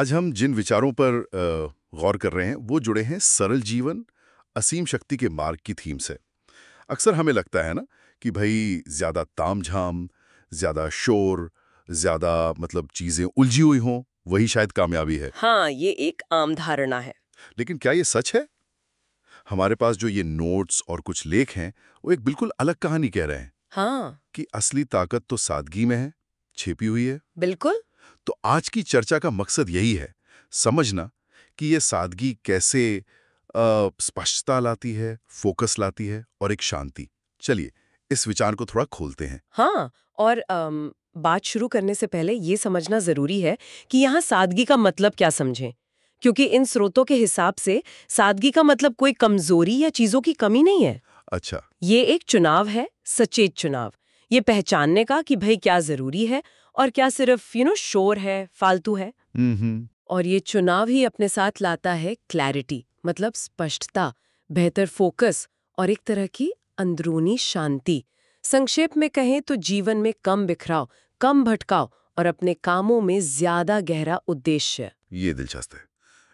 आज हम जिन विचारों पर गौर कर रहे हैं वो जुड़े हैं सरल जीवन, असीम शक्ति के मार्ग की थीम से। अक्सर हमें लगता है ना कि भाई ज्यादा तामझाम, ज्यादा शोर, ज्यादा मतलब चीजें उलझी हुई हों, वही शायद कामयाबी है। हाँ, ये एक आम धारणा है। लेकिन क्या ये सच है? हमारे पास जो ये नोट्स और कुछ लेख हैं, वो एक बिल्कुल अलग कहानी कह रहे हैं हाँ, कि असली ताकत तो सादगी में है, छिपी हुई है। बिल्कुल। तो आज की चर्चा का मकसद यही है, समझना कि ये सादगी कैसे स्पष्टता लाती है, फोकस लाती है और एक शांति। चलिए इस विचार को थोड़ा खोलते हैं। हाँ, और बात शुरू करने से पहले ये समझना जरूरी है कि यहाँ सादगी का मतलब क्या समझें। क्योंकि इन स्रोतों के हिसाब से सादगी का मतलब कोई कमजोरी या चीजों की कमी नहीं है। अच्छा। ये एक चुनाव है, सचेत चुनाव। ये पहचानने का कि भाई क्या जरूरी है और क्या सिर्फ शोर है, फालतू है। हम्म। और ये चुनाव ही अपने साथ लाता है क्लैरिटी, मतलब स्पष्टता, बेहतर फोकस और एक तरह की अंदरूनी शांति। संक्षेप में कहें तो जीवन में कम बिखराव, कम भटकाव और अपने कामों में ज्यादा गहरा उद्देश्य। ये दिलचस्प है,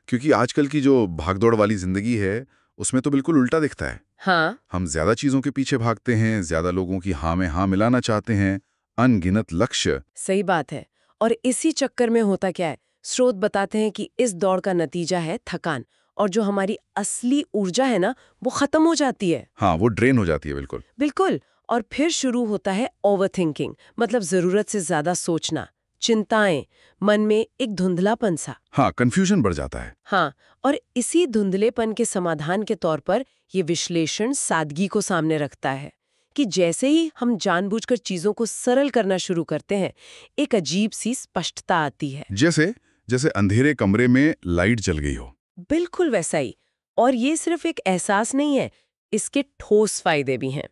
क्योंकि आजकल की जो भागदौड़ वाली जिंदगी है उसमें तो बिल्कुल उल्टा दिखता है। हाँ, हम ज्यादा चीजों के पीछे भागते हैं, ज्यादा लोगों की हाँ में हाँ मिलाना चाहते हैं, अनगिनत लक्ष्य। सही बात है। और इसी चक्कर में होता क्या है, स्रोत बताते हैं कि इस दौड़ का नतीजा है थकान, और जो हमारी असली ऊर्जा है ना, वो खत्म हो जाती है। हाँ, वो ड्रेन हो जाती है बिल्कुल। बिल्कुल। और फिर शुरू होता है ओवरथिंकिंग, मतलब जरूरत से ज्यादा सोचना, चिंताएं, मन में एक धुंधलापन सा। हाँ, कंफ्यूजन बढ़ जाता है। हाँ, और इसी धुंधलेपन के समाधान के तौर पर ये विश्लेषण सादगी को सामने रखता है कि जैसे ही हम जानबूझकर चीजों को सरल करना शुरू करते हैं, एक अजीब सी स्पष्टता आती है। जैसे जैसे अंधेरे कमरे में लाइट जल गई हो। बिल्कुल वैसा ही। और ये सिर्फ एक एहसास नहीं है, इसके ठोस फायदे भी हैं।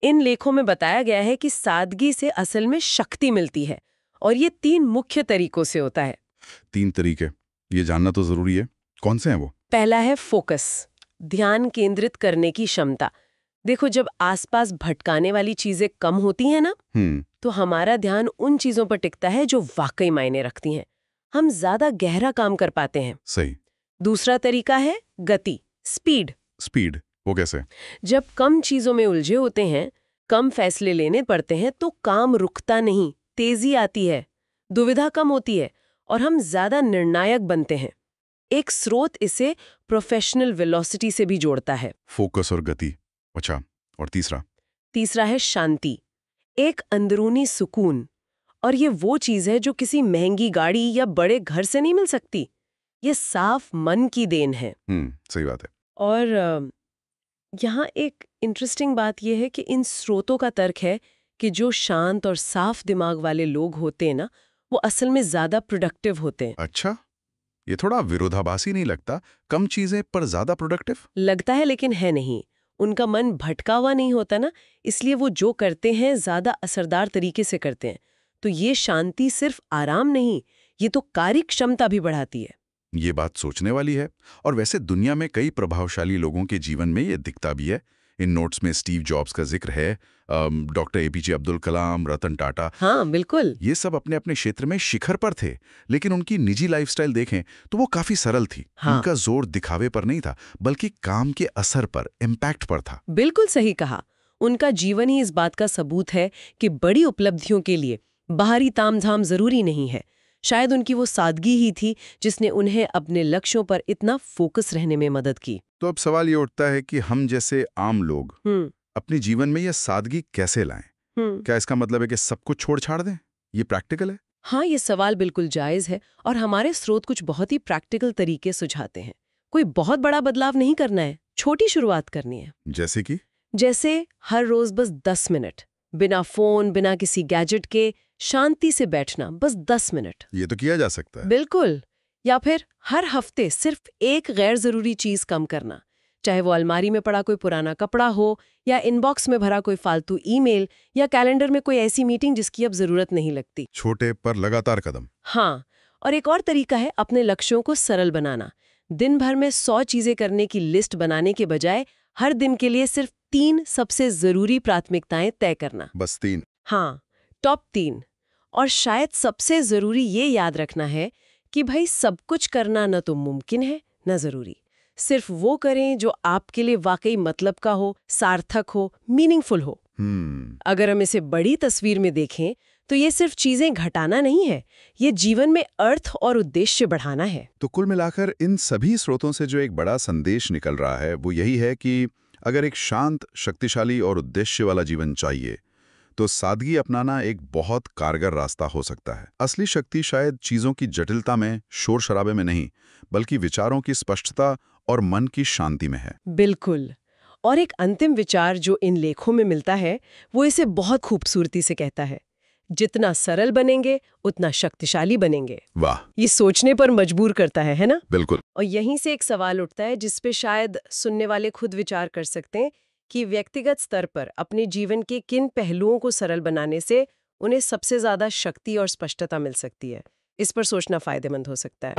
इन लेखों में बताया गया है कि सादगी से असल में शक्ति मिलती है, और ये 3 मुख्य तरीकों से होता है। 3 तरीके, ये जानना तो जरूरी है। कौन से हैं वो? पहला है फोकस, ध्यान केंद्रित करने की क्षमता। देखो, जब आसपास भटकाने वाली चीजें कम होती हैं ना, हम्म। तो हमारा ध्यान उन चीजों पर टिकता है जो वाकई मायने रखती हैं। हम ज्यादा गहरा काम कर पाते हैं। सही। दूसरा तरीका है गति, स्पीड। स्पीड, वो कैसे? जब कम चीजों में उलझे होते हैं, कम फैसले लेने पड़ते हैं, तो काम रुकता नहीं, तेजी आती है, दुविधा कम होती है और हम ज्यादा निर्णायक बनते हैं। एक स्रोत इसे प्रोफेशनल वेलोसिटी से भी जोड़ता है। फोकस और गति। अच्छा, और तीसरा? तीसरा है शांति, एक अंदरूनी सुकून। और ये वो चीज है जो किसी महंगी गाड़ी या बड़े घर से नहीं मिल सकती। ये साफ मन की देन है। सही बात है। और यहाँ एक इंटरेस्टिंग बात यह है कि इन स्रोतों का तर्क है कि जो शांत और साफ दिमाग वाले लोग होते हैं ना, वो असल में ज्यादा प्रोडक्टिव होते हैं। अच्छा, ये थोड़ा विरोधाभासी नहीं लगता? कम चीजें पर ज्यादा प्रोडक्टिव। लगता है लेकिन है नहीं। उनका मन भटका हुआ नहीं होता ना, इसलिए वो जो करते हैं ज्यादा असरदार तरीके से करते हैं। तो ये शांति सिर्फ आराम नहीं, ये तो कार्य क्षमता भी बढ़ाती है। ये बात सोचने वाली है। और वैसे दुनिया में कई प्रभावशाली लोगों के जीवन में ये दिखता भी है। इन नोट्स में स्टीव जॉब्स का जिक्र है, डॉक्टर एपीजे अब्दुल कलाम, रतन टाटा। हाँ, बिल्कुल। ये सब अपने अपने क्षेत्र में शिखर पर थे, लेकिन उनकी निजी लाइफस्टाइल देखें तो वो काफी सरल थी। हाँ, उनका जोर दिखावे पर नहीं था, बल्कि काम के असर पर, इम्पैक्ट पर था। बिल्कुल सही कहा। उनका जीवन ही इस बात का सबूत है कि बड़ी उपलब्धियों के लिए बाहरी तामझाम जरूरी नहीं है। शायद उनकी वो सादगी ही थी जिसने उन्हें अपने लक्ष्यों पर इतना फोकस रहने में मदद की। तो अब सवाल ये उठता है कि हम जैसे आम लोग हम्म। अपने जीवन में यह सादगी कैसे लाएं? क्या इसका मतलब है कि सब कुछ छोड़ छाड़ दें? ये प्रैक्टिकल है? हाँ, ये सवाल बिल्कुल जायज है, और हमारे स्रोत कुछ बहुत ही प्रैक्टिकल तरीके सुझाते हैं। कोई बहुत बड़ा बदलाव नहीं करना है, छोटी शुरुआत करनी है। जैसे कि? जैसे हर रोज बस 10 मिनट, बिना फोन, बिना किसी गैजेट के, शांति से बैठना, बस 10 मिनट। ये तो किया जा सकता है। बिल्कुल। या फिर हर हफ्ते सिर्फ एक गैर जरूरी चीज कम करना, चाहे वो अलमारी में पड़ा कोई पुराना कपड़ा हो, या इनबॉक्स में भरा कोई फालतू ईमेल, या कैलेंडर में कोई ऐसी मीटिंग जिसकी अब जरूरत नहीं लगती। छोटे पर लगातार कदम। हाँ, और एक और तरीका है अपने लक्ष्यों को सरल बनाना। दिन भर में 100 चीजें करने की लिस्ट बनाने के बजाय हर दिन के लिए सिर्फ 3 सबसे जरूरी प्राथमिकताएं तय करना। बस 3? हाँ, टॉप 3। और शायद सबसे जरूरी ये याद रखना है कि भाई सब कुछ करना न तो मुमकिन है न जरूरी। सिर्फ वो करें जो आपके लिए वाकई मतलब का हो, सार्थक हो, मीनिंगफुल हो। अगर हम इसे बड़ी तस्वीर में देखें तो ये सिर्फ चीजें घटाना नहीं है, ये जीवन में अर्थ और उद्देश्य बढ़ाना है। तो कुल मिलाकर इन सभी स्रोतों से जो एक बड़ा संदेश निकल रहा है वो यही है कि अगर एक शांत, शक्तिशाली और उद्देश्य वाला जीवन चाहिए तो सादगी अपनाना एक बहुत कारगर रास्ता हो सकता है। असली शक्ति शायद चीजों की जटिलता में, शोर शराबे में नहीं, बल्कि विचारों की स्पष्टता और मन की शांति में है। बिल्कुल। और एक अंतिम विचार जो इन लेखों में मिलता है वो इसे बहुत खूबसूरती से कहता है, जितना सरल बनेंगे उतना शक्तिशाली बनेंगे। वाह, ये सोचने पर मजबूर करता है ना? बिल्कुल। और यहीं से एक सवाल उठता है जिस पे शायद सुनने वाले खुद विचार कर सकते हैं कि व्यक्तिगत स्तर पर अपने जीवन के किन पहलुओं को सरल बनाने से उन्हें सबसे ज्यादा शक्ति और स्पष्टता मिल सकती है। इस पर सोचना फायदेमंद हो सकता है।